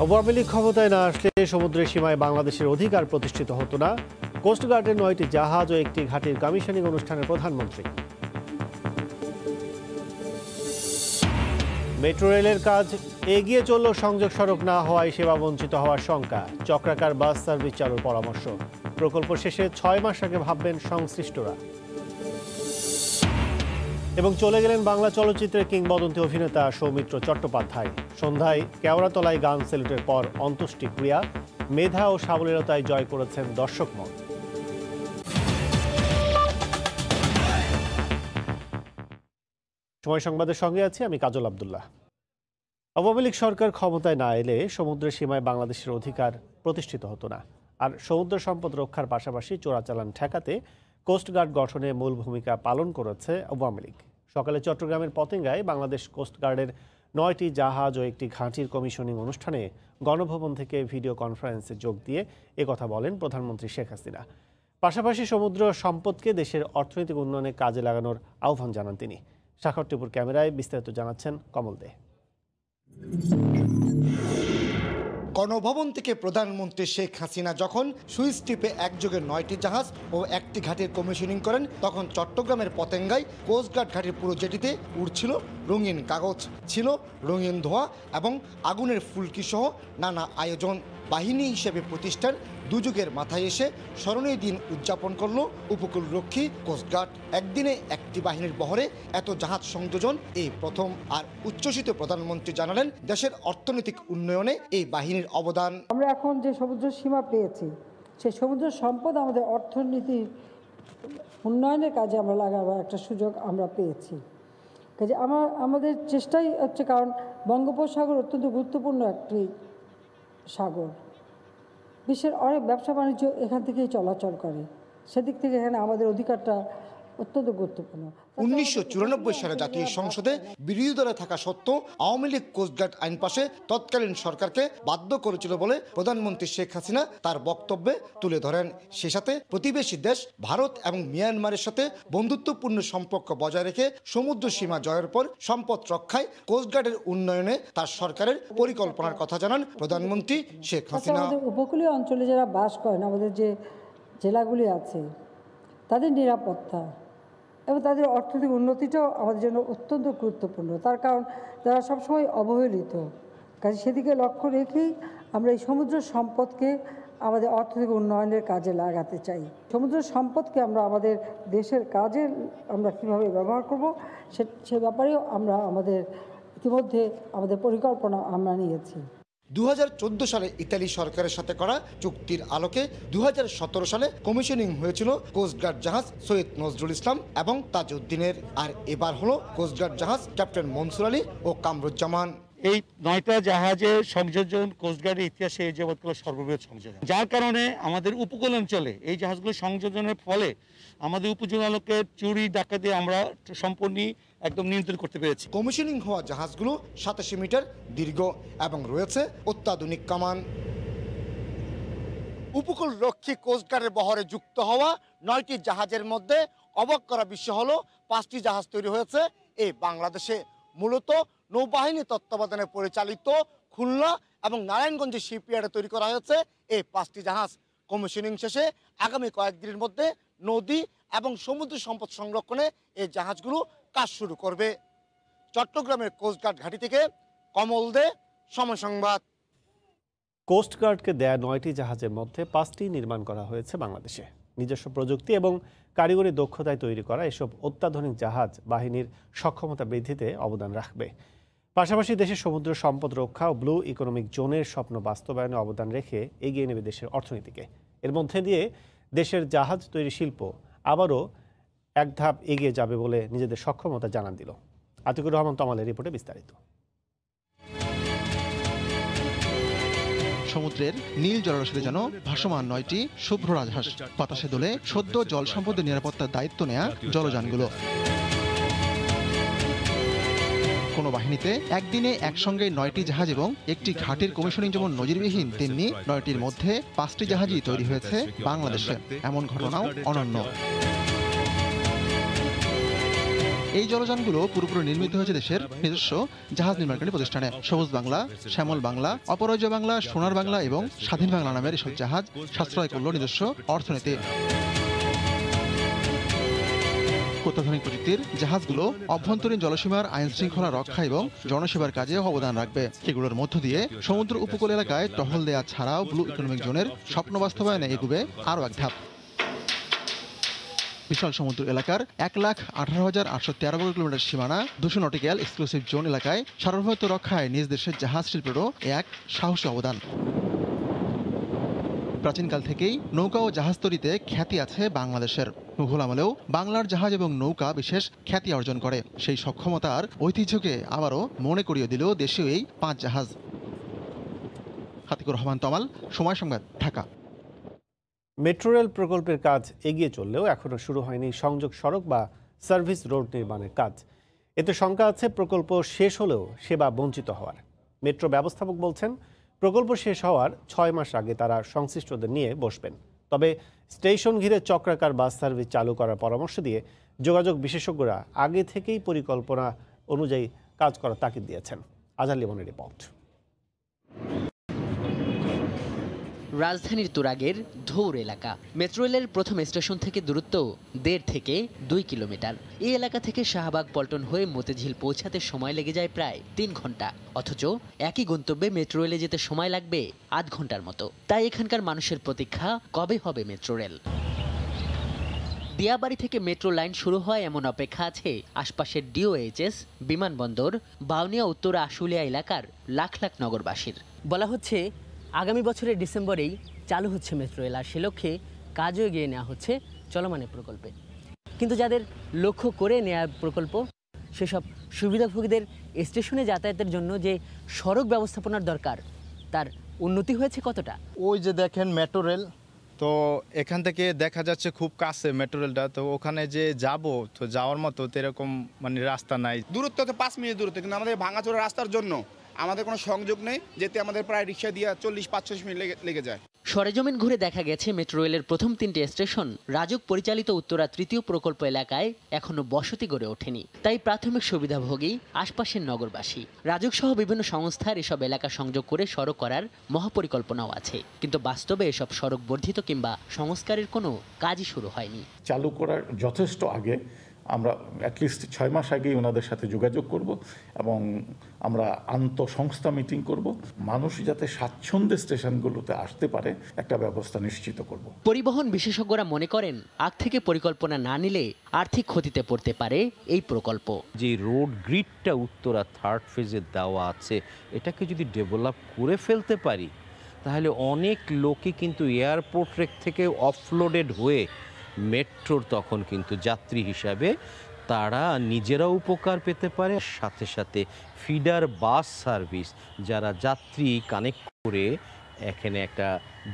আওয়ামী লীগ ক্ষমতায় না আসলে সমুদ্রের সীমায় বাংলাদেশের অধিকার প্রতিষ্ঠিত হতো না। কোস্টগার্ডের 9টি জাহাজ ও একটি ঘাঁটির কমিশনিং অনুষ্ঠানে প্রধানমন্ত্রী। মেট্রো রেলের কাজ এগিয়ে চললেও সংযোগ সড়ক না হওয়ায় সেবা বঞ্চিত হওয়ার শঙ্কা। চক্রাকার বাস সার্ভিস চালুর পরামর্শ। প্রকল্প শেষে 6 মাস আগে ভাববেন সংশ্লিষ্টরা। এবং চলে গেলেন বাংলা চলচ্চিত্রের কিংবদন্তি অভিনেতা সৌমিত্র চট্টোপাধ্যায়। সন্ধ্যায় কেওড়াতলায় গান সেলুটের পর অন্ত্যেষ্টিক্রিয়া। মেধা ও সাবলীলতায় জয় করেছেন দর্শক মন। সময় সংবাদের সঙ্গে আছি আমি কাজল আব্দুল্লাহ। আওয়ামী লীগ সরকার ক্ষমতায় না এলে সমুদ্রের সীমায় বাংলাদেশের অধিকার প্রতিষ্ঠিত হতো না। আর সমুদ্র সম্পদ রক্ষার পাশাপাশি চোরাচালান ঠেকাতে কোস্টগার্ড গঠনে মূল ভূমিকা পালন করেছে আওয়ামী লীগ। সকালে চট্টগ্রামের পতেঙ্গায় বাংলাদেশ কোস্টগার্ডের 9টি জাহাজ ও একটি ঘাঁটির কমিশনিং অনুষ্ঠানে গণভবন থেকে ভিডিও কনফারেন্সে যোগ দিয়ে একথা বলেন প্রধানমন্ত্রী শেখ হাসিনা। পাশাপাশি সমুদ্র সম্পদকে দেশের অর্থনৈতিক উন্নয়নে কাজে লাগানোর আহ্বান জানান তিনি। সাখর টিপুর ক্যামেরায় বিস্তারিত জানাচ্ছেন কমল দে। গণভবন থেকে প্রধানমন্ত্রী শেখ হাসিনা যখন সুইচ টিপে একযোগে 9টি জাহাজ ও একটি ঘাটির কমিশনিং করেন, তখন চট্টগ্রামের পতেঙ্গায় কোস্টগার্ড ঘাটির পুরো জেটিতে উড়ছিল রঙিন কাগজ, ছিল রঙিন ধোঁয়া এবং আগুনের ফুলকি সহ নানা আয়োজন। বাহিনী হিসেবে প্রতিষ্ঠার দুযুগের মাথায় এসে স্মরণীয় দিন উদযাপন করল উপকূলরক্ষী কোস্টগার্ড। একদিনে একটি বাহিনীর বহরে এত জাহাজ সংযোজন এই প্রথম। আর উচ্ছ্বসিত প্রধানমন্ত্রী জানালেন, দেশের অর্থনৈতিক উন্নয়নে এই বাহিনীর অবদান। আমরা এখন যে সমুদ্র সীমা পেয়েছি, সেই সমুদ্র সম্পদ আমাদের অর্থনীতির উন্নয়নের কাজে আমরা লাগাবার একটা সুযোগ আমরা পেয়েছি। কাজে আমাদের চেষ্টাই হচ্ছে, কারণ বঙ্গোপসাগর অত্যন্ত গুরুত্বপূর্ণ একটি সাগর। বিশ্বের অনেক ব্যবসা বাণিজ্য এখান থেকেই চলাচল করে, সেদিক থেকে এখানে আমাদের অধিকারটা অত্যন্ত গুরুত্বপূর্ণ। 1994 সালে জাতীয় সংসদে বিরোধী দলে থাকা সত্ত্বেও আওয়ামী লীগ কোস্টগার্ড আইন পাশে তৎকালীন সরকারকে বাধ্য করেছিল বলে প্রধানমন্ত্রী শেখ হাসিনা তার বক্তব্যে তুলে ধরেন। সে সাথে প্রতিবেশী দেশ ভারত এবং মিয়ানমারের সাথে বন্ধুত্বপূর্ণ সম্পর্ক বজায় রেখে সমুদ্র সীমা জয়ের পর সম্পদ রক্ষায় কোস্টগার্ডের উন্নয়নে তার সরকারের পরিকল্পনার কথা জানান প্রধানমন্ত্রী শেখ হাসিনা। উপকূলীয় অঞ্চলে যারা বাস করেন, আমাদের যে জেলাগুলি আছে, তাদের নিরাপত্তা এবং তাদের অর্থনৈতিক উন্নতিটাও আমাদের জন্য অত্যন্ত গুরুত্বপূর্ণ। তার কারণ তারা সবসময় অবহেলিত। কাজে সেদিকে লক্ষ্য রেখেই আমরা এই সমুদ্র সম্পদকে আমাদের অর্থনৈতিক উন্নয়নের কাজে লাগাতে চাই। সমুদ্র সম্পদকে আমরা আমাদের দেশের কাজে আমরা কীভাবে ব্যবহার করব, সে ব্যাপারেও আমরা ইতিমধ্যে আমাদের পরিকল্পনা আমরা নিয়েছি। 2014 সালে ইতালি সরকারের সাথে করা চুক্তির আলোকে 2017 সালে কমিশনিং হয়েছিল কোস্টগার্ড জাহাজ সৈয়দ নজরুল ইসলাম এবং তাজউদ্দিনের। আর এবার হলো কোস্টগার্ড জাহাজ ক্যাপ্টেন মনসুর আলী ও কামরুজ্জামান। এই 9টা জাহাজের সংযোজন কোস্টগার্ডের ইতিহাসে এই যাবৎকাল সর্ববৃহৎ সংযোজন, যার কারণে আমাদের উপকূল অঞ্চলে এই জাহাজগুলো সংযোজনের ফলে আমাদের উপজেলাকে চুরি ডাকাতি আমরা সম্পূর্ণ একদম নিয়ন্ত্রণ করতে পেরেছি। কমিশনিং হওয়া জাহাজগুলো 87 মিটার দীর্ঘ এবং রয়েছে অত্যাধুনিক কামান। উপকূল রক্ষী কোস্টগার্ডের বহরে যুক্ত হওয়া 9টি জাহাজের মধ্যে অবাক করা বিষয় হলো 5টি জাহাজ তৈরি হয়েছে এই বাংলাদেশে। মূলত নৌবাহিনী তত্ত্বাবধানে পরিচালিত খুলনা এবং নারায়ণগঞ্জের শিপইয়ার্ডে তৈরি করা হয়েছে এই 5টি জাহাজ। কমিশনিং শেষে আগামী কয়েকদিনের মধ্যে নদী এবং সমুদ্র সম্পদ সংরক্ষণে এই জাহাজগুলো কাজ শুরু করবে। চট্টগ্রামের কোস্টগার্ড ঘাঁটি থেকে কমল দে, সময় সংবাদ। কোস্টগার্ডকে দেয়া 9টি জাহাজের মধ্যে 5টি নির্মাণ করা হয়েছে বাংলাদেশে। নিজস্ব প্রযুক্তি এবং কারিগরি দক্ষতায় তৈরি করা এসব অত্যাধুনিক জাহাজ বাহিনীর সক্ষমতা বৃদ্ধিতে অবদান রাখবে। পাশাপাশি দেশের সমুদ্র সম্পদ রক্ষা ও ব্লু ইকোনমিক জোনের স্বপ্ন বাস্তবায়নে অবদান রেখে এগিয়ে নেবে দেশের অর্থনীতিকে। এর মধ্যে দিয়ে দেশের জাহাজ তৈরি শিল্প আবারও এক ধাপ এগিয়ে যাবে বলে নিজেদের সক্ষমতা জানান দিল। আতিকুর রহমান তমালের রিপোর্টে বিস্তারিত। সমুদ্রের নীল জলরাশিতে যেন ভাসমান 9টি শুভ্র রাজহাঁস। বাতাসে দোলে সদ্য জল সম্পদের নিরাপত্তার দায়িত্ব নেয়া জলযানগুলো। কোনো বাহিনীতে একদিনে একসঙ্গে 9টি জাহাজ এবং একটি ঘাটের কমিশনিং যেমন নজিরবিহীন, তেমনি 9টির মধ্যে 5টি জাহাজই তৈরি হয়েছে বাংলাদেশে। এমন ঘটনাও অনন্য। এই জলযানগুলো পুরোপুরি নির্মিত হয়েছে দেশের নিজস্ব জাহাজ নির্মাণকারী প্রতিষ্ঠানে। সবুজ বাংলা, শ্যামল বাংলা, অপরাজয় বাংলা, সোনার বাংলা এবং স্বাধীন বাংলা নামের এসব জাহাজ সাশ্রয় করল নিজস্ব অর্থনীতি। অত্যাধুনিক প্রযুক্তির জাহাজগুলো অভ্যন্তরীণ জলসীমার আইন শৃঙ্খলা রক্ষা এবং জনসেবার কাজে অবদান রাখবে। এগুলোর মধ্য দিয়ে সমুদ্র উপকূল এলাকায় টহল দেওয়া ছাড়াও ব্লু ইকোনমিক জোনের স্বপ্ন বাস্তবায়নে এগুবে আরও এক ধাপ। বিশাল সমুদ্র এলাকার 1,18,813 বর্গ কিলোমিটার সীমানা 200 নটিক্যাল এক্সক্লুসিভ জোন এলাকায় সার্বভৌমত্ব রক্ষায় নিজ দেশের জাহাজ শিল্পেরও এক সাহসী অবদান। প্রাচীনকাল থেকেই নৌকা ও জাহাজ তৈরিতে খ্যাতি আছে বাংলাদেশের। মুঘল আমলেও বাংলার জাহাজ এবং নৌকা বিশেষ খ্যাতি অর্জন করে। সেই সক্ষমতার ঐতিহ্যকে আবারও মনে করিয়ে দিল দেশীয় এই 5 জাহাজ। হাতিকুর রহমান তমাল, সময় সংবাদ, ঢাকা। মেট্রো রেল প্রকল্পের কাজ এগিয়ে চললেও এখনও শুরু হয়নি সংযোগ সড়ক বা সার্ভিস রোড নির্মাণের কাজ। এতে শঙ্কা আছে প্রকল্প শেষ হলেও সেবা বঞ্চিত হওয়ার। মেট্রো ব্যবস্থাপক বলছেন, প্রকল্প শেষ হওয়ার 6 মাস আগে তারা সংশ্লিষ্টদের নিয়ে বসবেন। তবে স্টেশন ঘিরে চক্রাকার বাস সার্ভিস চালু করার পরামর্শ দিয়ে যোগাযোগ বিশেষজ্ঞরা আগে থেকেই পরিকল্পনা অনুযায়ী কাজ করার তাগিদ দিয়েছেন। আজহার লিমনের রিপোর্ট। রাজধানীর তুরাগের ধৌর এলাকা। মেট্রো রেলের প্রথম স্টেশন থেকে দূরত্ব 1.5 থেকে 2 কিলোমিটার। এই এলাকা থেকে শাহবাগ পল্টন হয়ে মতিঝিল পৌঁছাতে সময় লেগে যায় প্রায় 3 ঘন্টা। অথচ একই গন্তব্যে মেট্রো রেলে যেতে সময় লাগবে 8 ঘন্টার মতো। তাই এখানকার মানুষের প্রতীক্ষা, কবে হবে মেট্রো রেল। দিয়াবাড়ি থেকে মেট্রো লাইন শুরু হয় এমন অপেক্ষা আছে আশপাশের ডিওএইচএস, বিমানবন্দর, বাউনিয়া উত্তর আশুলিয়া এলাকার লাখ লাখ নগরবাসীর। বলা হচ্ছে আগামী বছরের ডিসেম্বরেই চালু হচ্ছে মেট্রো রেল, আর সে লক্ষ্যে কাজও এগিয়ে নেওয়া হচ্ছে চলমানের প্রকল্পে। কিন্তু যাদের লক্ষ্য করে নেওয়া প্রকল্প, সেসব সুবিধাভোগীদের স্টেশনে যাতায়াতের জন্য যে সড়ক ব্যবস্থাপনার দরকার, তার উন্নতি হয়েছে কতটা? ওই যে দেখেন মেট্রো রেল, তো এখান থেকে দেখা যাচ্ছে খুব কাছে মেট্রো রেলটা, তো ওখানে যে যাব তো যাওয়ার মতো এরকম মানে রাস্তা নাই। দূরত্ব তো 5 মিনিট দূরত্ব, কিন্তু আমাদের ভাঙাচোরা রাস্তার জন্য আমাদের কোনো সংযোগ নেই, যেতে আমাদের প্রায় রিক্সা দিয়ে 40-45 মিনিট লেগে যায়। সরেজমিন ঘুরে দেখা গেছে মেট্রো রেলের প্রথম 3টে স্টেশন রাজুক পরিচালিত উত্তরা 3য় প্রকল্প এলাকায় এখনো বসতি গড়ে ওঠেনি। তাই প্রাথমিক সুবিধাভোগী আশপাশের নগরবাসী। রাজুক সহ বিভিন্ন সংস্থার এসব এলাকা সংযোগ করে সড়ক করার মহাপরিকল্পনাও আছে, কিন্তু বাস্তবে এসব সড়ক বর্ধিত কিংবা সংস্কারের কোনো কাজই শুরু হয়নি। চালু করার যথেষ্ট আগে আমরা অ্যাটলিস্ট 6 মাস আগেই ওনাদের সাথে যোগাযোগ করব এবং আমরা আন্তঃসংস্থা মিটিং করব, মানুষ যাতে স্বাচ্ছন্দ্যে স্টেশনগুলোতে আসতে পারে একটা ব্যবস্থা নিশ্চিত করব। পরিবহন বিশেষজ্ঞরা মনে করেন, আগ থেকে পরিকল্পনা না নিলে আর্থিক ক্ষতিতে পড়তে পারে এই প্রকল্প। যে রোড গ্রিডটা উত্তরা 3rd ফেজে দেওয়া আছে, এটাকে যদি ডেভেলপ করে ফেলতে পারি, তাহলে অনেক লোকই কিন্তু এয়ারপোর্ট থেকে অফলোডেড হয়ে মেট্রোর তখন কিন্তু যাত্রী হিসাবে তারা নিজেরাও উপকার পেতে পারে, সাথে সাথে ফিডার বাস সার্ভিস যারা যাত্রী কানেক্ট করে এখানে একটা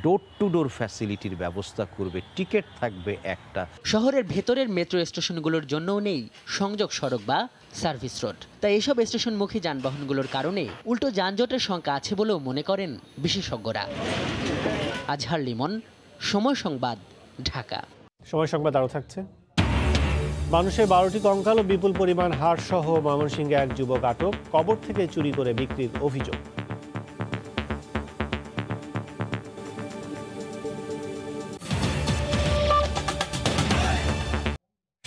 ডোর টু ডোর ফ্যাসিলিটির ব্যবস্থা করবে, টিকিট থাকবে একটা। শহরের ভেতরের মেট্রো স্টেশনগুলোর জন্যও নেই সংযোগ সড়ক বা সার্ভিস রোড। তাই এসব স্টেশনমুখী যানবাহনগুলোর কারণে উল্টো যানজটের সংখ্যা আছে বলেও মনে করেন বিশেষজ্ঞরা। আজহার লিমন, সময় সংবাদ, ঢাকা। সময় সংবাদ আরও থাকছে। মানুষের 12টি কঙ্কাল ও বিপুল পরিমাণ হাড় সহ ময়মনসিংহে এক যুবক আটক, কবর থেকে চুরি করে বিক্রির অভিযোগ।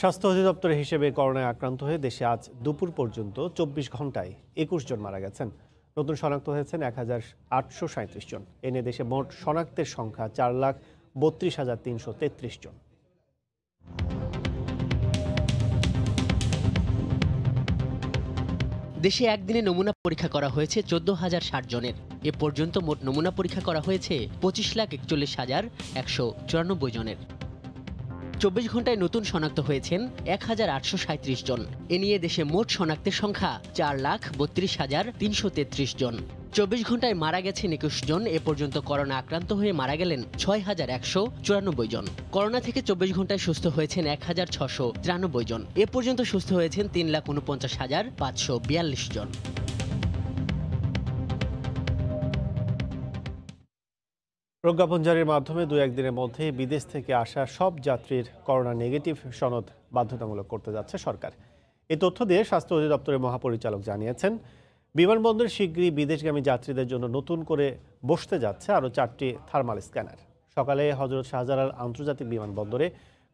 স্বাস্থ্য অধিদপ্তরের হিসেবে করোনায় আক্রান্ত হয়ে দেশে আজ দুপুর পর্যন্ত 24 ঘন্টায় 21 জন মারা গেছেন। নতুন শনাক্ত হয়েছেন 1837 জন। এ নিয়ে দেশে মোট শনাক্তের সংখ্যা 4,32,333 জন। দেশে একদিনে নমুনা পরীক্ষা করা হয়েছে 14,060 জনের। এ পর্যন্ত মোট নমুনা পরীক্ষা করা হয়েছে 25,41,194 জনের। 24 ঘন্টায় নতুন শনাক্ত হয়েছেন 1,837 জন। এ নিয়ে দেশে মোট শনাক্তের সংখ্যা 4,32,333 জন। 24 ঘন্টায় মারা গেছেন 21 জন। এ পর্যন্ত করোনা আক্রান্ত হয়ে মারা গেলেন 6,194 জন। করোনা থেকে 24 ঘন্টায় সুস্থ হয়েছেন 1,693 জন। এ পর্যন্ত সুস্থ হয়েছেন 3,49,542 জন। প্রজ্ঞাপন জারির মাধ্যমে 2-1 দিনের মধ্যে বিদেশ থেকে আসা সব যাত্রীর করোনা নেগেটিভ সনদ বাধ্যতামূলক করতে যাচ্ছে সরকার। এই তথ্য দিয়ে স্বাস্থ্য অধিদপ্তরের মহাপরিচালক জানিয়েছেন, বিমানবন্দরে শীঘ্রই বিদেশগামী যাত্রীদের জন্য নতুন করে বসতে যাচ্ছে আরও 4টি থার্মাল স্ক্যানার। সকালে হজরত শাহজালাল আন্তর্জাতিক বিমানবন্দরে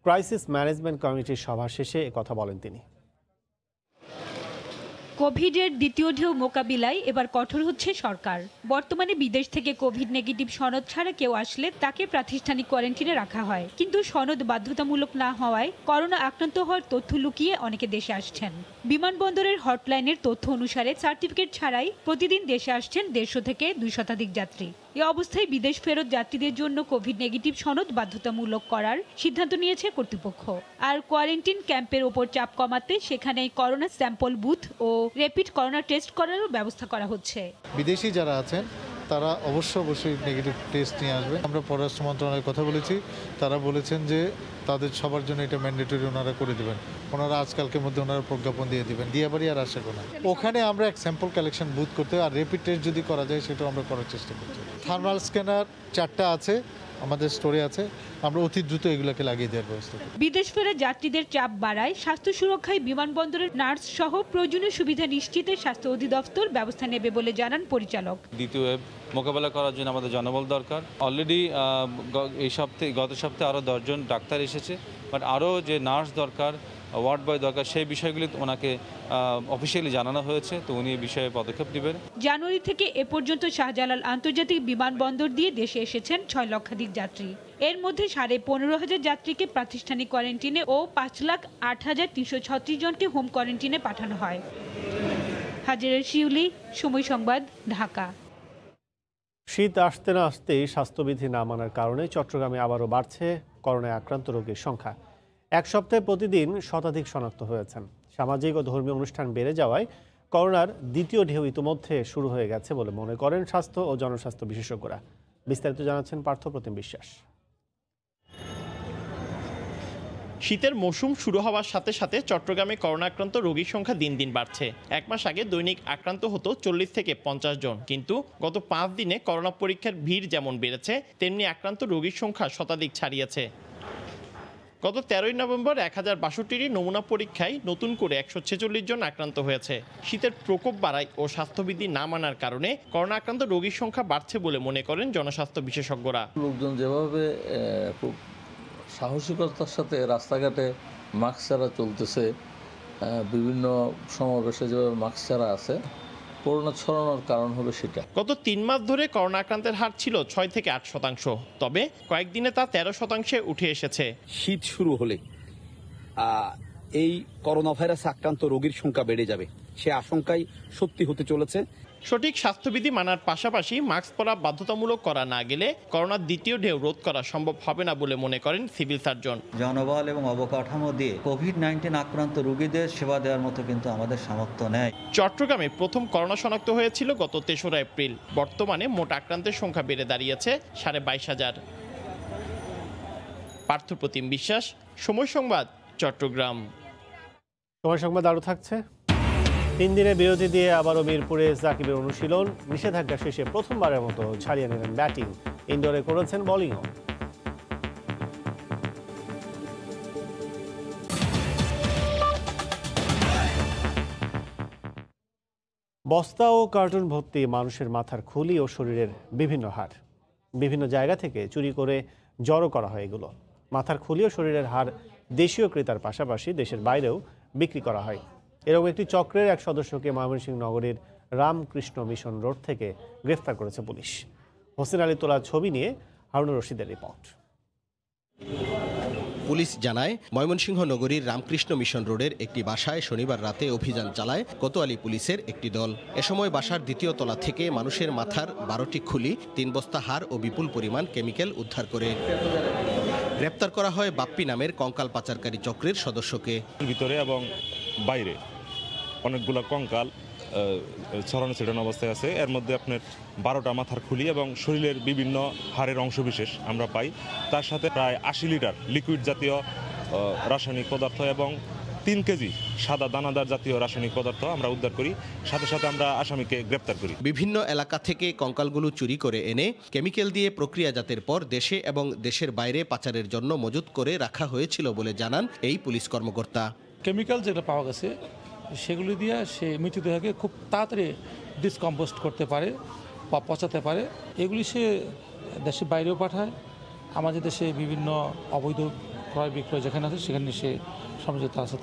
ক্রাইসিস ম্যানেজমেন্ট কমিটির সভা শেষে একথা বলেন তিনি। কোভিডের দ্বিতীয় ঢেউ মোকাবিলায় এবার কঠোর হচ্ছে সরকার। বর্তমানে বিদেশ থেকে কোভিড নেগেটিভ সনদ ছাড়া কেউ আসলে তাকে প্রাতিষ্ঠানিক কোয়ারেন্টিনে রাখা হয়, কিন্তু সনদ বাধ্যতামূলক না হওয়ায় করোনা আক্রান্ত হওয়ার তথ্য লুকিয়ে অনেকে দেশে আসছেন। বিমানবন্দরের হটলাইনের তথ্য অনুসারে সার্টিফিকেট ছাড়াই প্রতিদিন দেশে আসছেন 150 থেকে 2 শতাধিক যাত্রী। এ অবস্থায় বিদেশ ফেরত যাত্রীদের জন্য কোভিড নেগেটিভ সনদ বাধ্যতামূলক করার সিদ্ধান্ত নিয়েছে কর্তৃপক্ষ। আর কোয়ারেন্টিন ক্যাম্পের ওপর চাপ কমাতে সেখানেই করোনা স্যাম্পল বুথ ও র্যাপিড করোনা টেস্ট করারও ব্যবস্থা করা হচ্ছে। বিদেশি যারা আছেন তারা অবশ্যই নেগেটিভ টেস্ট নিয়ে আসবে। আমরা পররাষ্ট্র মন্ত্রণালয়ের কথা বলেছি, তারা বলেছেন যে তাদের সবার জন্য এটা ম্যান্ডেটরি ওনারা করে দেবেন। ওনারা আজকালকের মধ্যে ওনারা প্রজ্ঞাপন দিয়ে দেবেন, দিয়াবাড়ি আর আশা করা। ওখানে আমরা এক স্যাম্পল কালেকশন বুথ করতে আর র্যাপিড টেস্ট যদি করা যায় সেটাও আমরা করার চেষ্টা করছি। থার্মাল স্ক্যানার 4টা আছে আমাদের স্টোরে আছে, আমরা অতি দ্রুত এগুলোকে লাগিয়ে দেওয়ার ব্যবস্থা করি। বিদেশ ফেরা যাত্রীদের চাপ বাড়ায় স্বাস্থ্য সুরক্ষায় বিমানবন্দরের নার্স সহ প্রয়োজনীয় সুবিধা নিশ্চিতে স্বাস্থ্য অধিদপ্তর ব্যবস্থা নেবে বলে জানান পরিচালক। দ্বিতীয় ওয়েভ মোকাবেলা করার জন্য আমাদের জনবল দরকার। অলরেডি গত সপ্তাহে আরও 10 জন ডাক্তার এসেছে, বাট আরও যে নার্স দরকার, ওয়ার্ড বয় দরকার, সেই বিষয়গুলি ওনাকে অফিসিয়ালি জানানো হয়েছে, তো উনি এই বিষয়ে পদক্ষেপ নেবেন। জানুয়ারি থেকে এ পর্যন্ত শাহজালাল আন্তর্জাতিক বিমানবন্দর দিয়ে দেশে এসেছেন 6 লক্ষাধিক যাত্রী। এর মধ্যে 15,500 যাত্রীকে প্রাতিষ্ঠানিক কোয়ারেন্টিনে ও 5,08,336 জনকে হোম কোয়ারেন্টিনে পাঠানো হয়। হাজিরের শিউলি, সময় সংবাদ, ঢাকা। শীত আসতে না আসতেই স্বাস্থ্যবিধি না মানার কারণে চট্টগ্রামে আবারও বাড়ছে করোনায় আক্রান্ত রোগীর সংখ্যা। এক সপ্তাহে প্রতিদিন শতাধিক শনাক্ত হয়েছেন। সামাজিক ও ধর্মীয় অনুষ্ঠান বেড়ে যাওয়ায় করোনার দ্বিতীয় ঢেউ ইতিমধ্যে শুরু হয়ে গেছে বলে মনে করেন স্বাস্থ্য ও জনস্বাস্থ্য বিশেষজ্ঞরা। বিস্তারিত জানাচ্ছেন পার্থপ্রতিম বিশ্বাস। শীতের মৌসুম শুরু হওয়ার সাথে সাথে চট্টগ্রামে করোনা আক্রান্ত রোগীর সংখ্যা দিন দিন বাড়ছে। এক মাস আগে দৈনিক আক্রান্ত হতো 40 থেকে 50 জন, কিন্তু গত 5 দিনে করোনা পরীক্ষার ভিড় যেমন বেড়েছে, তেমনি আক্রান্ত রোগীর সংখ্যা শতাধিক ছাড়িয়েছে। গত 13 নভেম্বর 1062টি নমুনা পরীক্ষায় নতুন করে 146 জন আক্রান্ত হয়েছে। শীতের প্রকোপ বাড়ায় ও স্বাস্থ্যবিধি না মানার কারণে করোনা আক্রান্ত রোগীর সংখ্যা বাড়ছে বলে মনে করেন জনস্বাস্থ্য বিশেষজ্ঞরা। লোকজন যেভাবে খুব সাহসিকতার সাথে রাস্তাঘাটে মাস্ক ছাড়া চলতেছে, বিভিন্ন সমাবেশে যেভাবে মাস্ক ছাড়া আছে, করোনা ছড়ানোর কারণ হবে সেটা। গত 3 মাস ধরে করোনা আক্রান্তের হার ছিল 6 থেকে 8%, তবে কয়েকদিনে তা 13% উঠে এসেছে। শীত শুরু হলে এই করোনা ভাইরাস আক্রান্ত রোগীর সংখ্যা বেড়ে যাবে, সে আশঙ্কাই সত্যি হতে চলেছে। সঠিক স্বাস্থ্যবিধি মানার পাশাপাশি মাস্ক পরা বাধ্যতামূলক করা না গেলে করোনার দ্বিতীয় ঢেউ রোধ করা সম্ভব হবে না বলে মনে করেন সিভিল সার্জন। জনবল এবং অবকাঠামো দিয়ে কোভিড-19 আক্রান্ত রোগীদের সেবা দেওয়ার মতো কিন্তু আমাদের সামর্থ্য নেই। চট্টগ্রামে প্রথম করোনা শনাক্ত হয়েছিল গত 3রা এপ্রিল। বর্তমানে মোট আক্রান্তের সংখ্যা বেড়ে দাঁড়িয়েছে 22,500। পার্থপ্রতিম বিশ্বাস, সময় সংবাদ, চট্টগ্রাম। সময় সংবাদ আরও থাকছে। 3 দিনের বিরতি দিয়ে আবারও মিরপুরে সাকিবের অনুশীলন। নিষেধাজ্ঞা শেষে প্রথমবারের মতো ছাড়িয়ে নিলেন ব্যাটিং, ইনডোরে করেছেন বোলিংও। বস্তা ও কার্টুন ভর্তি মানুষের মাথার খুলি ও শরীরের বিভিন্ন হাড় বিভিন্ন জায়গা থেকে চুরি করে জড়ো করা হয়। এগুলো মাথার খুলি ও শরীরের হাড় দেশীয় ক্রেতার পাশাপাশি দেশের বাইরেও বিক্রি করা হয়। এরকম একটি চক্রের এক সদস্যকে ময়মনসিংহ নগরীর রামকৃষ্ণ মিশন রোড থেকে গ্রেফতার করেছে পুলিশ। হোসেন আলী তোলা ছবি নিয়ে হারুনুর রশিদের রিপোর্ট। পুলিশ জানায়, ময়মনসিংহ নগরীর রামকৃষ্ণ মিশন রোডের একটি বাসায় শনিবার রাতে অভিযান চালায় কোতোয়ালি পুলিশের একটি দল। এ সময় বাসার দ্বিতীয় তলা থেকে মানুষের মাথার 12টি খুলি, 3 বস্তা হাড় ও বিপুল পরিমাণ কেমিক্যাল উদ্ধার করে গ্রেপ্তার করা হয় বাপ্পি নামের কঙ্কাল পাচারকারী চক্রের সদস্যকে। ভিতরে এবং বাইরে অনেকগুলো কঙ্কাল ছড়ানো ছিটানো অবস্থায় আছে। এর মধ্যে আপনার 12টা মাথার খুলি এবং শরীরের বিভিন্ন হাড়ের অংশবিশেষ আমরা পাই। তার সাথে প্রায় 80 লিটার লিকুইড জাতীয় রাসায়নিক পদার্থ এবং 3 কেজি সাদা দানাদার জাতীয় রাসায়নিক পদার্থ আমরা উদ্ধার করি। সাথে সাথে আমরা আসামিকে গ্রেপ্তার করি। বিভিন্ন এলাকা থেকে কঙ্কালগুলো চুরি করে এনে কেমিক্যাল দিয়ে প্রক্রিয়াজাতের পর দেশে এবং দেশের বাইরে পাচারের জন্য মজুত করে রাখা হয়েছিল বলে জানান এই পুলিশ কর্মকর্তা। কেমিক্যাল যেটা পাওয়া গেছে সেগুলি দিয়ে সে মৃতদেহকে খুব তাড়াতাড়ি ডিসকম্পোস্ট করতে পারে বা পচাতে পারে। এগুলি সে দেশের বাইরেও পাঠায়। আমাদের দেশে বিভিন্ন অবৈধ ক্রয় বিক্রয় যেখানে আছে সেখানে সে সমঝোতা আছে।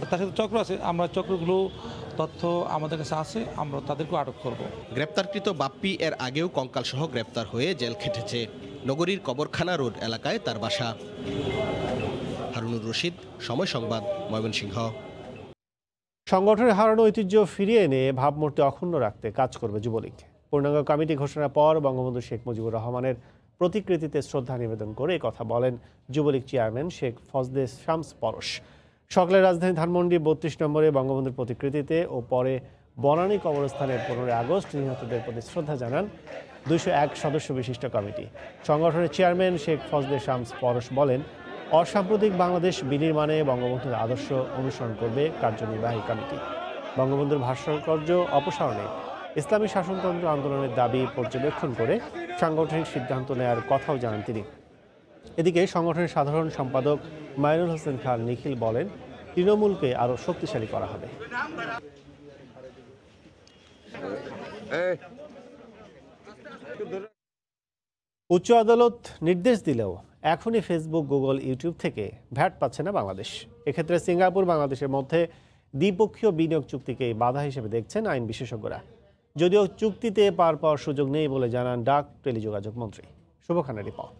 তার সাথে চক্র আছে, আমরা চক্রগুলো তথ্য আমাদের কাছে আছে, আমরা তাদেরকে আটক করব। গ্রেপ্তারকৃত বাপ্পি এর আগেও কঙ্কালসহ গ্রেপ্তার হয়ে জেল খেটেছে। নগরীর কবরখানা রোড এলাকায় তার বাসা। হারুনুর রশিদ, সময় সংবাদ, ময়মনসিংহ। সংগঠনের হারানো ঐতিহ্য ফিরিয়ে এনে ভাবমূর্তি অক্ষুণ্ণ রাখতে কাজ করবে যুবলীগ। পূর্ণাঙ্গ কমিটি ঘোষণার পর বঙ্গবন্ধু শেখ মুজিবুর রহমানের প্রতিকৃতিতে শ্রদ্ধা নিবেদন করে কথা বলেন যুবলীগ চেয়ারম্যান শেখ ফজলে শামস পরশ। সকালে রাজধানী ধানমন্ডি ৩২ নম্বরে বঙ্গবন্ধুর প্রতিকৃতিতে ও পরে বনানী কবরস্থানে ১৫ আগস্ট নিহতদের প্রতি শ্রদ্ধা জানান ২০১ সদস্য বিশিষ্ট কমিটি। সংগঠনের চেয়ারম্যান শেখ ফজলে শামস পরশ বলেন, অসাম্প্রতিক বাংলাদেশ বিনির্মাণে বঙ্গবন্ধুর আদর্শ অনুসরণ করবে কার্যনির্বাহী কমিটি। বঙ্গবন্ধুর ভাস্কর্য অপসারণে ইসলামী শাসনতন্ত্র আন্দোলনের দাবি পর্যবেক্ষণ করে সাংগঠনিক সিদ্ধান্ত নেয়ার কথাও জানান তিনি। এদিকে সংগঠনের সাধারণ সম্পাদক মাইনুল হোসেন খান নিখিল বলেন, তৃণমূলকে আরও শক্তিশালী করা হবে। উচ্চ আদালত নির্দেশ দিলেও এখনই ফেসবুক, গুগল, ইউটিউব থেকে ভ্যাট পাচ্ছে না বাংলাদেশ। এক্ষেত্রে সিঙ্গাপুর বাংলাদেশের মধ্যে দ্বিপক্ষীয় বিনিয়োগ চুক্তিকে বাধা হিসেবে দেখছেন আইন বিশেষজ্ঞরা। যদিও চুক্তিতে পার পাওয়ার সুযোগ নেই বলে জানান ডাক টেলিযোগাযোগ মন্ত্রী। শুভ খানের রিপোর্ট।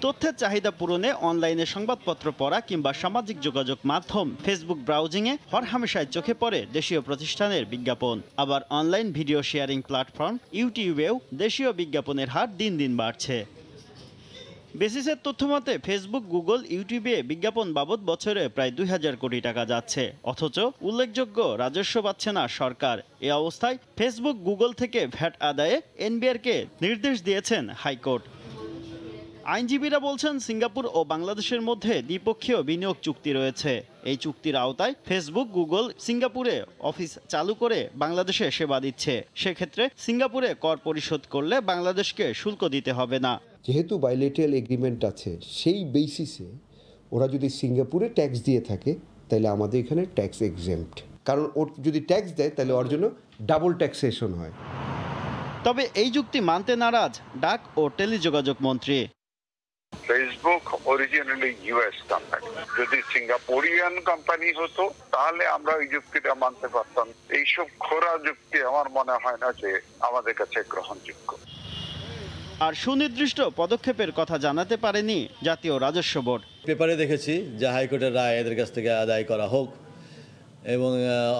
তথ্যের চাহিদা পূরণে অনলাইনে সংবাদপত্র পড়া কিংবা সামাজিক যোগাযোগ মাধ্যম ফেসবুক ব্রাউজিংয়ে হরহামেশায় চোখে পড়ে দেশীয় প্রতিষ্ঠানের বিজ্ঞাপন। আবার অনলাইন ভিডিও শেয়ারিং প্ল্যাটফর্ম ইউটিউবেও দেশীয় বিজ্ঞাপনের হার দিন দিন বাড়ছে। বেসিসের তথ্যমতে ফেসবুক, গুগল, ইউটিউবে বিজ্ঞাপন বাবদ বছরে প্রায় ২,০০০ কোটি টাকা যাচ্ছে, অথচ উল্লেখযোগ্য রাজস্ব পাচ্ছে না সরকার। এ অবস্থায় ফেসবুক, গুগল থেকে ভ্যাট আদায়ে এনবিআরকে নির্দেশ দিয়েছেন হাইকোর্ট। আইনজীবীরা বলছেন, সিঙ্গাপুর ও বাংলাদেশের মধ্যে দ্বিপক্ষীয় বিনিয়োগ চুক্তি রয়েছে। এই চুক্তির আওতায় ফেসবুক, গুগল সিঙ্গাপুরে অফিস চালু করে বাংলাদেশে সেবা দিচ্ছে। সেক্ষেত্রে সিঙ্গাপুরে কর পরিশোধ করলে বাংলাদেশকে শুল্ক দিতে হবে না। যেহেতু বাইলেটারাল এগ্রিমেন্ট আছে, সেই বেসিসে ওরা যদি সিঙ্গাপুরে ট্যাক্স দিয়ে থাকে তাহলে আমাদের এখানে ট্যাক্স এক্সেম্পট, কারণ ওর যদি ট্যাক্স দেয় তাহলে ওর জন্য ডাবল ট্যাক্সেশন হয়। তবে এই যুক্তি মানতে নারাজ ডাক ও টেলিযোগাযোগ মন্ত্রী। ফেসবুক অরিজিনালি ইউএস কোম্পানি, যদি সিঙ্গাপুরিয়ান কোম্পানি হতো তাহলে আমরা এই যুক্তিটা মানতে পারতাম। এইসব খোরা যুক্তি আমার মনে হয় না যে আমাদের কাছে গ্রহণযোগ্য। আর সুনির্দিষ্ট পদক্ষেপের কথা জানাতে পারেনি জাতীয় রাজস্ব বোর্ড। পেপারে দেখেছি যে হাইকোর্টের রায় এদের কাছ থেকে আদায় করা হোক, এবং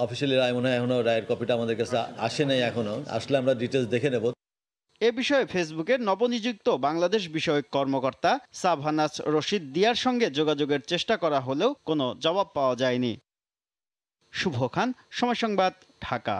অফিসিয়ালি রায় মনে হয় এখনও রায়ের কপিটা আমাদের কাছে আসে নাই, এখনও আসলে আমরা ডিটেলস দেখে নেব। এ বিষয়ে ফেসবুকের নবনিযুক্ত বাংলাদেশ বিষয়ক কর্মকর্তা সাবহানাস রশিদ দিয়ার সঙ্গে যোগাযোগের চেষ্টা করা হলেও কোনো জবাব পাওয়া যায়নি। শুভ খান, সময় সংবাদ, ঢাকা।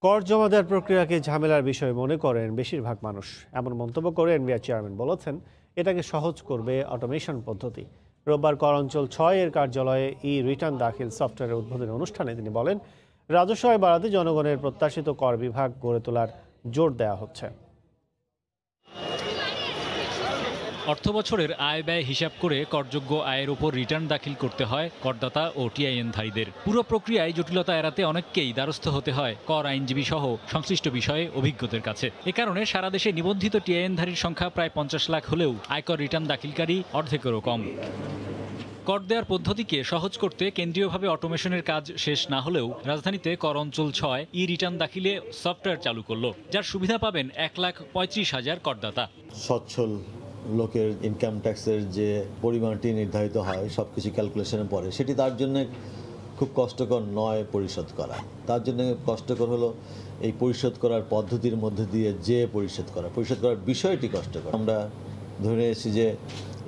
কর জমা দেওয়ার প্রক্রিয়াকে ঝামেলার বিষয় মনে করেন বেশিরভাগ মানুষ। এমন মন্তব্য করে এনবিআর চেয়ারম্যান বলেছেন, এটাকে সহজ করবে অটোমেশন পদ্ধতি। রোববার কর অঞ্চল ৬ এর কার্যালয়ে রিটার্ন দাখিল সফটওয়্যারের উদ্বোধনী অনুষ্ঠানে তিনি বলেন, রাজস্ব আয় বাড়াতে জনগণের প্রত্যাশিত কর বিভাগ গড়ে তোলার জোর দেওয়া হচ্ছে। অর্থবছরের আয় ব্যয় হিসাব করে করযোগ্য আয়ের উপর রিটার্ন দাখিল করতে হয় করদাতা ও টিআইএনধারীদের। পুরো প্রক্রিয়ায় জটিলতা এড়াতে অনেককেই দ্বারস্থ হতে হয় কর আইনজীবী সহ সংশ্লিষ্ট বিষয়ে অভিজ্ঞদের কাছে। এ কারণে সারা দেশে নিবন্ধিত টিআইএনধারীর সংখ্যা প্রায় ৫০ লাখ হলেও আয়কর রিটার্ন দাখিলকারী অর্ধেকেরও কম। কর দেওয়ার পদ্ধতিকে সহজ করতে কেন্দ্রীয়ভাবে অটোমেশনের কাজ শেষ না হলেও রাজধানীতে কর অঞ্চল ৬ রিটার্ন দাখিলে সফটওয়্যার চালু করলো, যার সুবিধা পাবেন ১,৩৫,০০০ করদাতা। সচ্ছল লোকের ইনকাম ট্যাক্সের যে পরিমাণটি নির্ধারিত হয় সব কিছু ক্যালকুলেশনের পরে, সেটি তার জন্য খুব কষ্টকর নয় পরিশোধ করা। তার জন্য কষ্টকর হলো এই পরিশোধ করার পদ্ধতির মধ্যে দিয়ে যে পরিশোধ করার বিষয়টি কষ্টকর। আমরা ধরে নিয়েছি যে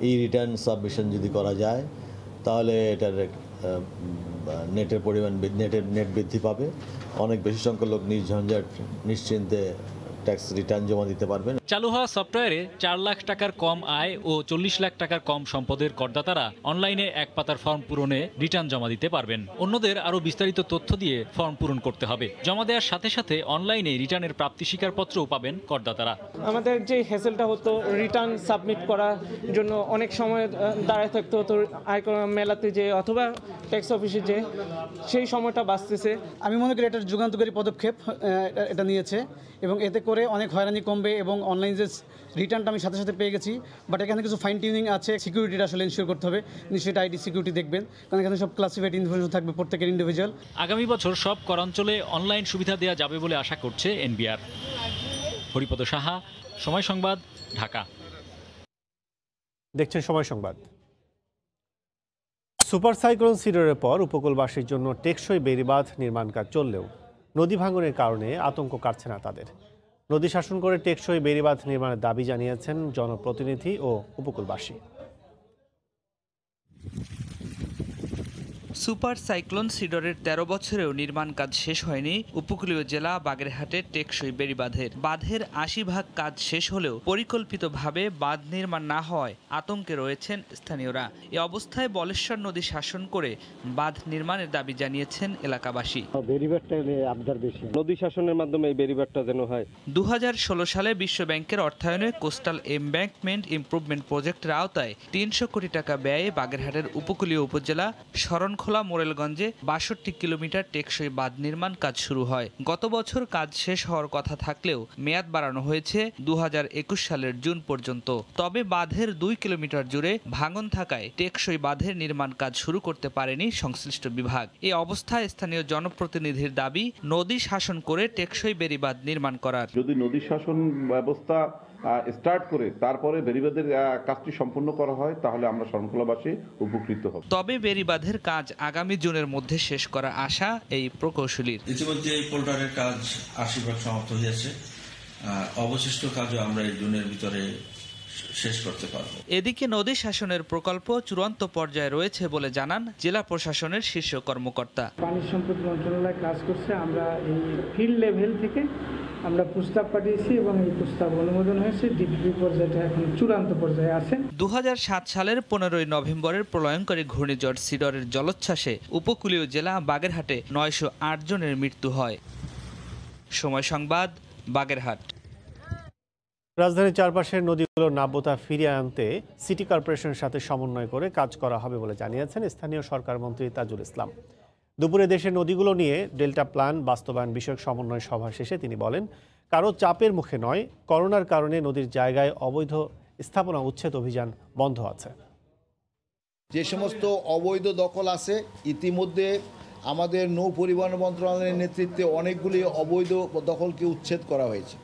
এই রিটার্ন সাবমিশন যদি করা যায় তাহলে এটার নেটের পরিমাণ নেট বৃদ্ধি পাবে, অনেক বেশি সংখ্যক লোক নির্ঝঞ্ঝাট নিশ্চিন্তে ট্যাক্স রিটার্ন জমা দিতে পারবেন। চালু হওয়া সফটওয়্যারে 4 লাখ টাকার কম আয় ও 40 লাখ টাকার কম সম্পদের করদাতারা অনলাইনে এক পাতার ফর্ম পূরণে রিটার্ন জমা দিতে পারবেন। অন্যদের আরও বিস্তারিত তথ্য দিয়ে ফর্ম পূরণ করতে হবে। জমা দেওয়ার সাথে সাথে অনলাইনে রিটার্নের প্রাপ্তি স্বীকারপত্রও পাবেন করদাতারা। আমাদের যে হ্যাসেলটা হতো রিটার্ন সাবমিট করার জন্য অনেক সময় দাঁড়ায় থাকতে হতো আয়কর মেলাতে যে অথবা ট্যাক্স অফিসে যে, সেই সময়টা বাঁচতেছে। আমি মনে করি এটা যুগান্তকারী পদক্ষেপ এটা নিয়েছে এবং এতে করে অনেক হয়রানি কমবে এবং অনলাইন যে রিটার্নটা আমি সাথে সাথে পেয়ে গেছি, বাট এখানে কিছু ফাইন টিউনিং আছে, সিকিউরিটিটা আসলে এনশিওর করতে হবে। নিশ্চয়ই আইডি সিকিউরিটি দেখবেন, কারণ এখানে সব ক্লাসিফাইড ইনফরমেশন থাকবে প্রত্যেকের ইন্ডিভিজুয়াল। আগামী বছর সব করাঞ্চলে অনলাইন সুবিধা দেওয়া যাবে বলে আশা করছে এনবিআর। হরিপদ সাহা, সময় সংবাদ, ঢাকা। দেখছেন সময় সংবাদ। সুপার সাইক্লোন সিডরের পর উপকূলবাসীর জন্য টেকসই বেড়িবাঁধ নির্মাণ কাজ চললেও নদী ভাঙনের কারণে আতঙ্ক কাটছে না তাদের। নদী শাসন করে টেকসই বেড়িবাঁধ নির্মাণের দাবি জানিয়েছেন জনপ্রতিনিধি ও উপকূলবাসী। সুপার সাইক্লোন সিডরের 13 বছরেও নির্মাণ কাজ শেষ হয়নি উপকূলীয় জেলা বাগেরহাটের টেকসই বেড়িবাঁধের। বাঁধের 80% কাজ শেষ হলেও পরিকল্পিতভাবে বাঁধ নির্মাণ না হওয়ায় আতঙ্কে রয়েছেন স্থানীয়রা। এ অবস্থায় বলেশ্বর নদী শাসন করে বাঁধ নির্মাণের দাবি জানিয়েছেন এলাকাবাসী। নদী শাসনের মাধ্যমে এই বেড়িবাঁধটা যেন হয়। 2016 সালে বিশ্ব ব্যাংকের অর্থায়নে কোস্টাল এমব্যাঙ্কমেন্ট ইমপ্রুভমেন্ট প্রজেক্টের আওতায় 300 কোটি টাকা ব্যয়ে বাগেরহাটের উপকূলীয় উপজেলা শরণখোলা মোরেলগঞ্জে 62 কিলোমিটার টেকসই বাঁধ নির্মাণ কাজ শুরু হয়। গত বছর কাজ শেষ হওয়ার কথা থাকলেও মেয়াদ বাড়ানো হয়েছে 2021 সালের জুন পর্যন্ত। তবে বাঁধের 2 কিলোমিটার জুড়ে ভাঙন থাকায় টেকসই বাঁধের নির্মাণ কাজ শুরু করতে পারেনি সংশ্লিষ্ট বিভাগ। এই অবস্থায় স্থানীয় জনপ্রতিনিধির দাবি নদী শাসন করে টেকসই বেড়িবাঁধ নির্মাণ করার। যদি নদী শাসন ব্যবস্থা স্টার্ট করে তারপরে বেড়িবাঁধের কাজটি সম্পূর্ণ করা হয় তাহলে আমরা শরণখোলাবাসী উপকৃত হব। তবে বেড়িবাঁধের কাজ আগামী জুনের মধ্যে শেষ করার আশা এই প্রকৌশলীর। ইতিমধ্যে এই পোল্ডারের কাজ 80% সমাপ্ত হয়েছে, অবশিষ্ট কাজও আমরা এই জুনের ভিতরে শেষ করতে পারব। এদিকে নদী শাসনের প্রকল্প চূড়ান্ত পর্যায়ে রয়েছে বলে জানান জেলা প্রশাসনের শীর্ষ কর্মকর্তা। পানি সম্পদ মন্ত্রণালয় কাজ করছে, আমরা এই ফিল্ড লেভেল থেকে আমরা প্রস্তাব পাঠিয়েছি এবং এই প্রস্তাব অনুমোদন হয়েছে। ডিপিপি পর্যায়ে এখন চূড়ান্ত পর্যায়ে আছে। 2007 সালের 15 নভেম্বরের প্রলয়ঙ্করী ঘূর্ণিঝড় সিডরের জলোচ্ছ্বাসে উপকূলীয় জেলা বাগেরহাটে 908 জনের মৃত্যু হয়। সময় সংবাদ, বাগেরহাট। রাজধানীর চারপাশের নদীগুলোর নাব্যতা ফিরিয়ে আনতে সিটি কর্পোরেশনের সাথে সমন্বয় করে কাজ করা হবে বলে জানিয়েছেন স্থানীয় সরকার মন্ত্রী তাজুল ইসলাম। দুপুরে দেশের নদীগুলো নিয়ে ডেল্টা প্ল্যান বাস্তবায়ন বিষয়ক সমন্বয় সভা শেষে তিনি বলেন, কারো চাপের মুখে নয়, করোনার কারণে নদীর জায়গায় অবৈধ স্থাপনা উচ্ছেদ অভিযান বন্ধ আছে। যে সমস্ত অবৈধ দখল আছে, ইতিমধ্যে আমাদের নৌ পরিবহন মন্ত্রণালয়ের নেতৃত্বে অনেকগুলি অবৈধ দখলকে উচ্ছেদ করা হয়েছে।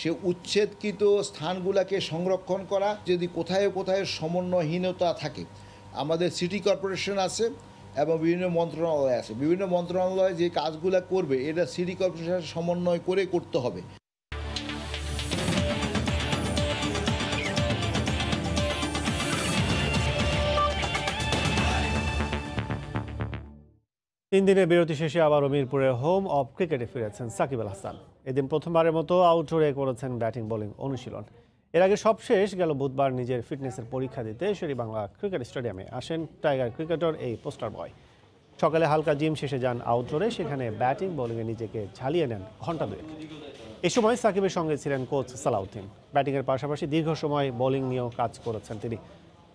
সে উচ্ছেদকৃত স্থানগুলোকে সংরক্ষণ করা, যদি কোথায় কোথায় সমন্বয়হীনতা থাকে, আমাদের সিটি কর্পোরেশন আছে এবং বিভিন্ন মন্ত্রণালয় আছে। বিভিন্ন মন্ত্রণালয় যে কাজগুলো করবে এটা সিটি কর্পোরেশনের সমন্বয় করে করতে হবে। তিন দিনের বিরতি শেষে আবারও মিরপুরে হোম অফ ক্রিকেটে ফিরেছেন সাকিব আল হাসান। এদিন প্রথমবারের মতো আউটডোরে করেছেন ব্যাটিং বোলিং অনুশীলন। এর আগে সবশেষ গেল বুধবার নিজের ফিটনেসের পরীক্ষা দিতে শেরেবাংলা ক্রিকেট স্টেডিয়ামে আসেন টাইগার ক্রিকেটার এই পোস্টার বয়। সকালে হালকা জিম শেষে যান আউটডোরে, সেখানে ব্যাটিং বোলিংয়ে নিজেকে ঝালিয়ে নেন ঘণ্টা দুয়েক। এ সময় সাকিবের সঙ্গে ছিলেন কোচ সালাউদ্দিন। ব্যাটিংয়ের পাশাপাশি দীর্ঘ সময় বোলিং নিয়েও কাজ করেছেন তিনি।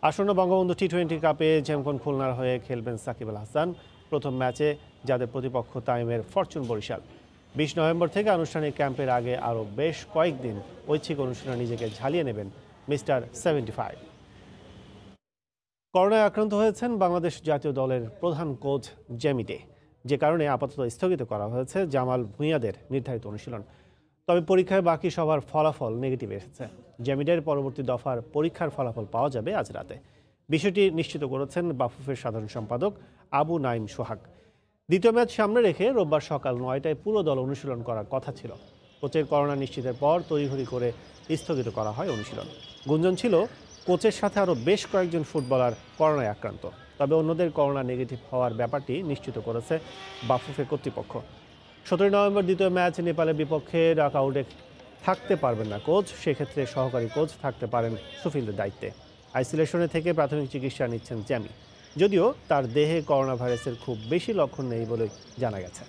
আসন্ন বঙ্গবন্ধু টি-20 কাপে চ্যাম্পিয়ন খুলনার হয়ে খেলবেন সাকিব আল হাসান। প্রথম ম্যাচে যাদের প্রতিপক্ষ তাইমের ফরচুন বরিশাল। 20 নভেম্বর থেকে আনুষ্ঠানিক ক্যাম্পের আগে আরও বেশ কয়েকদিন ঐচ্ছিক অনুশীলনে নিজেকে ঝালিয়ে নেবেন মিস্টার 75। করোনায় আক্রান্ত হয়েছেন বাংলাদেশ জাতীয় দলের প্রধান কোচ জেমি ডে, যে কারণে আপাতত স্থগিত করা হয়েছে জামাল ভুঁইয়াদের নির্ধারিত অনুশীলন। তবে পরীক্ষায় বাকি সবার ফলাফল নেগেটিভ এসেছে। জেমি ডের পরবর্তী দফার পরীক্ষার ফলাফল পাওয়া যাবে আজ রাতে। বিষয়টি নিশ্চিত করেছেন বাফুফের সাধারণ সম্পাদক আবু নাইম সোহাগ। দ্বিতীয় ম্যাচ সামনে রেখে রোববার সকাল 9টায় পুরো দল অনুশীলন করার কথা ছিল। কোচের করোনা নিশ্চিতের পর তড়িঘড়ি করে স্থগিত করা হয় অনুশীলন। গুঞ্জন ছিল কোচের সাথে আরও বেশ কয়েকজন ফুটবলার করোনায় আক্রান্ত, তবে অন্যদের করোনা নেগেটিভ হওয়ার ব্যাপারটি নিশ্চিত করেছে বাফুফে কর্তৃপক্ষ। 17 নভেম্বর দ্বিতীয় ম্যাচ নেপালের বিপক্ষে ডাকআউটে থাকতে পারবেন না কোচ, সেক্ষেত্রে সহকারী কোচ থাকতে পারেন সুফিল্ডের দায়িত্বে। আইসোলেশনে থেকে প্রাথমিক চিকিৎসা নিচ্ছেন জ্যামি, যদিও তার দেহে করোনা ভাইরাসের খুব বেশি লক্ষণ নেই বলে জানা গেছে।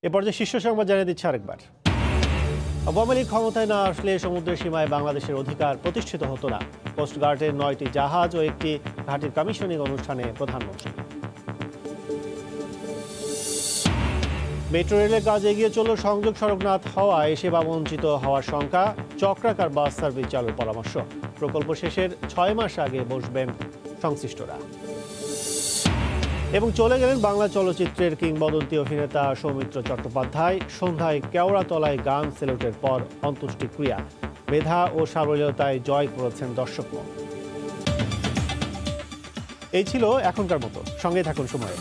এ পর্যায়ে শীর্ষ সংবাদ জানিয়ে দিচ্ছে আরেকবার। আওয়ামী লীগ ক্ষমতায় না আসলে সমুদ্রের সীমায় বাংলাদেশের অধিকার প্রতিষ্ঠিত হতো না। কোস্টগার্ডের 9টি জাহাজ ও একটি ঘাঁটির কমিশনিং অনুষ্ঠানে প্রধানমন্ত্রী। মেট্রো রেলের কাজ এগিয়ে চলল, সংযোগ সড়ক না হওয়ায় সেবা বঞ্চিত হওয়ার শঙ্কা, চক্রাকার বাস সার্ভিস চালুর পরামর্শ। প্রকল্প শেষের 6 মাস আগে বসবেন সংশ্লিষ্টরা। এবং চলে গেলেন বাংলা চলচ্চিত্রের কিংবদন্তি অভিনেতা সৌমিত্র চট্টোপাধ্যায়। সন্ধ্যায় কেওড়াতলায় গান সেলুটের পর অন্ত্যেষ্টিক্রিয়া। মেধা ও সাবলীলতায় জয় করেছেন দর্শক মন। এই ছিল এখনকার মতো, সঙ্গে থাকুন সময়।